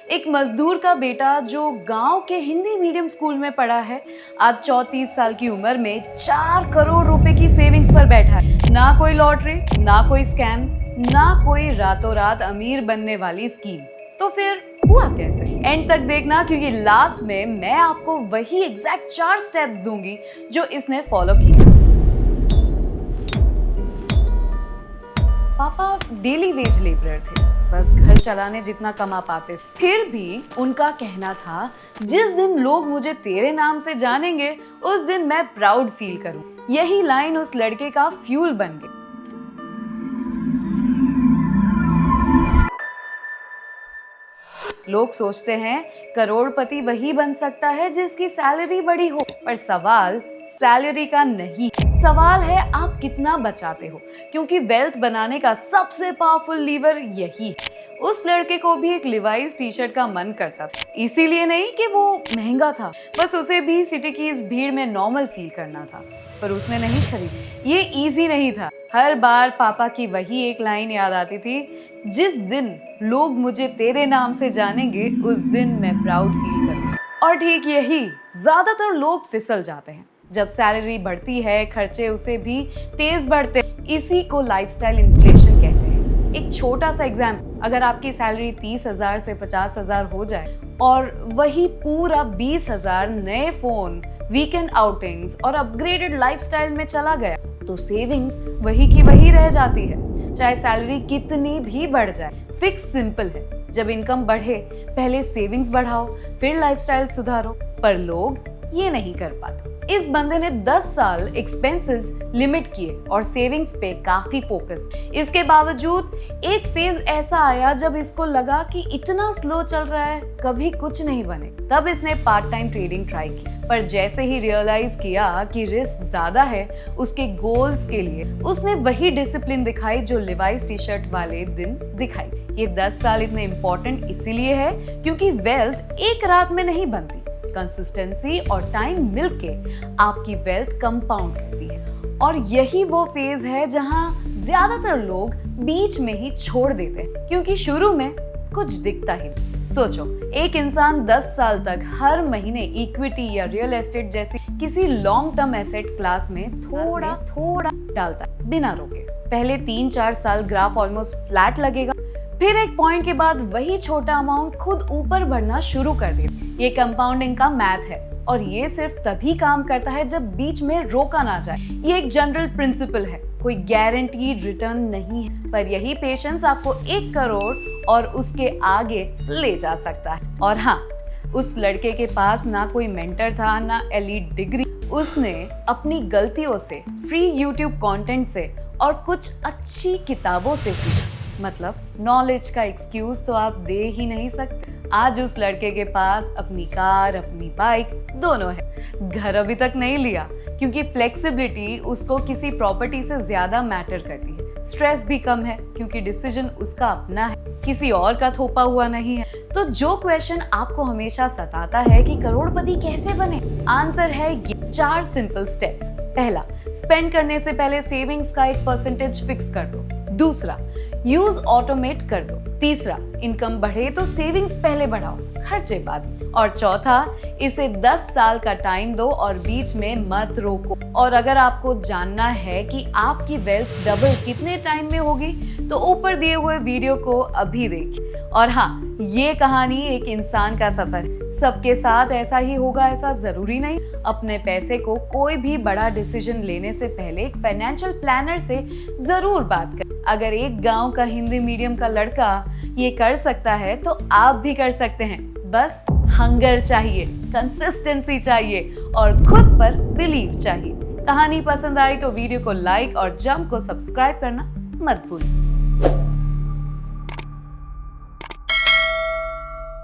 एक मजदूर का बेटा जो गांव के हिंदी मीडियम स्कूल में पढ़ा है, आज 34 साल की उम्र में 4 करोड़ रुपए की सेविंग्स पर बैठा है। ना कोई लॉटरी, ना कोई स्कैम, ना कोई रातों रात अमीर बनने वाली स्कीम। तो फिर हुआ कैसे? एंड तक देखना, क्योंकि लास्ट में मैं आपको वही एग्जैक्ट 4 स्टेप्स दूंगी जो इसने फॉलो किए। पापा डेली वेज लेबरर थे, बस घर चलाने जितना कमा पाते। फिर भी उनका कहना था, जिस दिन लोग मुझे तेरे नाम से जानेंगे उस दिन मैं प्राउड फील करूं। यही लाइन उस लड़के का फ्यूल बन गई। लोग सोचते हैं करोड़पति वही बन सकता है जिसकी सैलरी बड़ी हो, पर सवाल सैलरी का नहीं, सवाल है आप कितना बचाते हो, क्योंकि वेल्थ बनाने का सबसे पावरफुल लीवर यही है। उस लड़के को भी एक लिवाइस टी शर्ट का मन करता था, इसीलिए नहीं कि वो महंगा था, बस उसे भी सिटी की इस भीड़ में नॉर्मल फील करना था, पर उसने नहीं खरीदी। ये इजी नहीं था। हर बार पापा की वही एक लाइन याद आती थी, जिस दिन लोग मुझे तेरे नाम से जानेंगे उस दिन मैं प्राउड फील करूंगा। और ठीक यही ज्यादातर लोग फिसल जाते हैं। जब सैलरी बढ़ती है, खर्चे उसे भी तेज बढ़ते हैं। इसी को लाइफस्टाइल इन्फ्लेशन कहते हैं। एक छोटा सा एग्जाम्पल, अगर आपकी सैलरी 30,000 से 50,000 हो जाए और वही पूरा 20,000 नए फोन, वीकेंड आउटिंग्स और अपग्रेडेड लाइफस्टाइल में चला गया, तो सेविंग्स वही की वही रह जाती है, चाहे सैलरी कितनी भी बढ़ जाए। फिक्स सिंपल है, जब इनकम बढ़े पहले सेविंग्स बढ़ाओ, फिर लाइफस्टाइल सुधारो, पर लोग ये नहीं कर पाते। इस बंदे ने 10 साल एक्सपेंसेस लिमिट किए और सेविंग्स पे काफी फोकस। इसके बावजूद एक फेज ऐसा आया जब इसको लगा कि इतना स्लो चल रहा है, कभी कुछ नहीं बने। तब इसने पार्ट टाइम ट्रेडिंग ट्राई की, पर जैसे ही रियलाइज किया कि रिस्क ज्यादा है उसके गोल्स के लिए, उसने वही डिसिप्लिन दिखाई जो लिवाइस टी शर्ट वाले दिन दिखाई। ये 10 साल इतने इंपॉर्टेंट इसीलिए है क्योंकि वेल्थ एक रात में नहीं बनती। कंसिस्टेंसी और टाइम मिलके आपकी वेल्थ कंपाउंड करती है। और यही वो फेज है जहां ज्यादातर लोग बीच में ही छोड़ देते हैं, क्योंकि शुरू में कुछ दिखता ही नहीं। सोचो, एक इंसान 10 साल तक हर महीने इक्विटी या रियल एस्टेट जैसी किसी लॉन्ग टर्म एसेट क्लास में थोड़ा डालता है बिना रोके। पहले 3-4 साल ग्राफ ऑलमोस्ट फ्लैट लगेगा, फिर एक पॉइंट के बाद वही छोटा अमाउंट खुद ऊपर बढ़ना शुरू कर दे। ये कंपाउंडिंग का मैथ है और ये सिर्फ तभी काम करता है जब बीच में रोका ना जाए। ये एक जनरल प्रिंसिपल है, कोई गारंटीड रिटर्न नहीं है, पर यही पेशेंस आपको 1 करोड़ और उसके आगे ले जा सकता है। और हाँ, उस लड़के के पास ना कोई मेंटर था, ना एलीट डिग्री। उसने अपनी गलतियों से, फ्री यूट्यूब कंटेंट से और कुछ अच्छी किताबों से सीखा। मतलब नॉलेज का एक्सक्यूज तो आप दे ही नहीं सकते। आज उस लड़के के पास अपनी कार, अपनी बाइक दोनों है। घर अभी तक नहीं लिया क्योंकि फ्लेक्सिबिलिटी उसको किसी प्रॉपर्टी से ज्यादा मैटर करती है। स्ट्रेस भी कम है क्योंकि डिसीजन उसका अपना है, किसी और का थोपा हुआ नहीं है। तो जो क्वेश्चन आपको हमेशा सताता है कि करोड़पति कैसे बने, आंसर है ये 4 सिंपल स्टेप्स। पहला, स्पेंड करने से पहले सेविंग्स का एक परसेंटेज फिक्स कर दो। दूसरा, यूज ऑटोमेट कर दो। तीसरा, इनकम बढ़े तो सेविंग्स पहले बढ़ाओ, खर्चे बाद। और चौथा, इसे 10 साल का टाइम दो और बीच में मत रोको। और अगर आपको जानना है कि आपकी वेल्थ डबल कितने टाइम में होगी, तो ऊपर दिए हुए वीडियो को अभी देखिए। और हाँ, ये कहानी एक इंसान का सफर है, सबके साथ ऐसा ही होगा ऐसा जरूरी नहीं। अपने पैसे को कोई भी बड़ा डिसीजन लेने से पहले एक फाइनेंशियल प्लानर से जरूर बात करें। अगर एक गांव का हिंदी मीडियम का लड़का ये कर सकता है तो आप भी कर सकते हैं। बस हंगर चाहिए, कंसिस्टेंसी चाहिए और खुद पर बिलीव चाहिए। कहानी पसंद आई तो वीडियो को लाइक और जंप को सब्सक्राइब करना मत भूलिए।